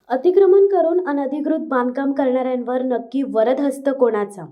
अतिक्रमण करून अनधिकृत बांधकाम करणाऱ्यांवर नक्की वरदहस्त कोणाचा,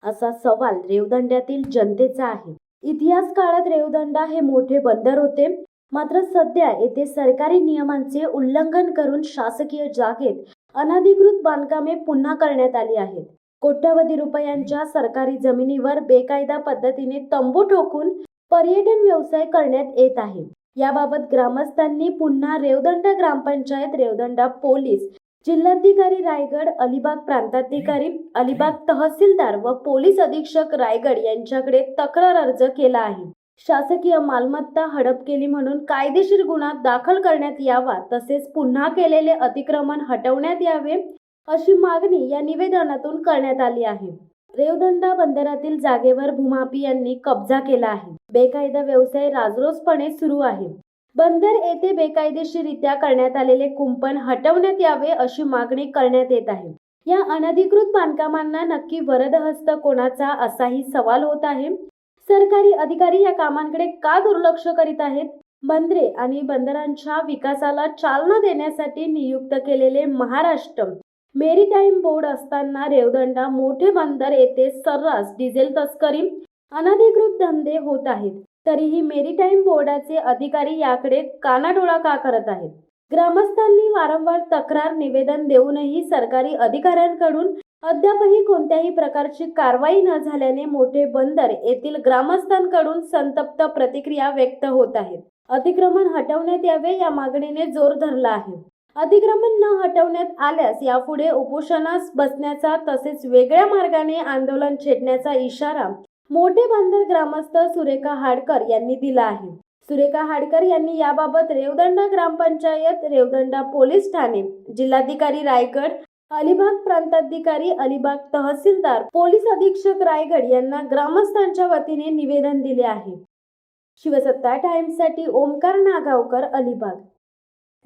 असा सवाल रेवदंड्यातील जनतेचा आहे. इतिहास काळात रेवदंडा हे मोठे बंदर होते. मात्र सध्या येथे सरकारी नियमांचे उल्लंघन करून शासकीय जागेत अनधिकृत बांधकामे पुन्हा करण्यात आली आहेत. कोट्यवधी रुपयांच्या सरकारी जमिनीवर बेकायदा पद्धतीने तंबू ठोकून पर्यटन व्यवसाय करण्यात येत आहे. याबाबत ग्रामस्थांनी पुन्हा रेवदंडा ग्रामपंचायत, रेवदंडा पोलीस, जिल्हाधिकारी रायगड, अलिबाग प्रांताधिकारी, अलिबाग तहसीलदार व पोलीस अधीक्षक रायगड यांच्याकडे तक्रार अर्ज केला आहे. शासकीय मालमत्ता हडप केली म्हणून कायदेशीर गुन्हा दाखल करण्यात यावा, तसेच पुन्हा केलेले अतिक्रमण हटवण्यात यावे अशी मागणी या निवेदनातून करण्यात आली आहे. रेवदंडा बंदरातील जागेवर भूमाफियांनी कब्जा केला आहे. बेकायदा व्यवसाय राजरोसपणे सुरू आहे. बंदर येथे बेकायदेशीररित्या करण्यात आलेले कुंपण हटवण्यात यावे अशी मागणी करण्यात येत आहे. या अनधिकृत बांधकामांना नक्की वरदहस्त कोणाचा, असाही सवाल होत आहे. सरकारी अधिकारी या कामांकडे का दुर्लक्ष करीत आहेत? बंदरे आणि बंदरांच्या विकासाला चालना देण्यासाठी नियुक्त केलेले महाराष्ट्र मेरीटाईम बोर्ड असताना रेवदंडा मोठे बंदर येथे सर्रास डिझेल तस्करी, अनधिकृत धंदे होत आहेत. तरीही मेरीटाईम बोर्डाचे अधिकारी याकडे कानाडोळा का करत आहेत? ग्रामस्थांनी वारंवार तक्रार निवेदन देऊनही सरकारी अधिकाऱ्यांकडून अद्यापही कोणत्याही प्रकारची कारवाई न झाल्याने मोठे बंदर येथील ग्रामस्थांकडून संतप्त प्रतिक्रिया व्यक्त होत आहेत. अतिक्रमण हटवण्यात यावे या मागणीने जोर धरला आहे. अतिक्रमण न हटवण्यात आल्यास यापुढे उपोषणास बसण्याचा तसेच वेगळ्या मार्गाने आंदोलन छेडण्याचा इशारा मोठे बंदर ग्रामस्थ सुरेखा हाडकर यांनी दिला आहे. सुरेखा हाडकर यांनी याबाबत रेवदंडा ग्रामपंचायत, रेवदंडा पोलीस ठाणे, जिल्हाधिकारी रायगड, अलिबाग प्रांताधिकारी, अलिबाग तहसीलदार, पोलीस अधीक्षक रायगड यांना ग्रामस्थांच्या वतीने निवेदन दिले आहे. शिवसत्ता टाइम्ससाठी ओमकार नागावकर, अलिबाग.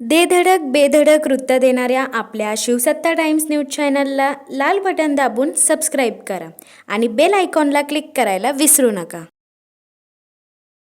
दे धडक बेधडक वृत्त देणाऱ्या आपल्या शिवसत्ता टाइम्स न्यूज चॅनलला लाल बटन दाबून सबस्क्राईब करा आणि बेल आयकॉनला क्लिक करायला विसरू नका.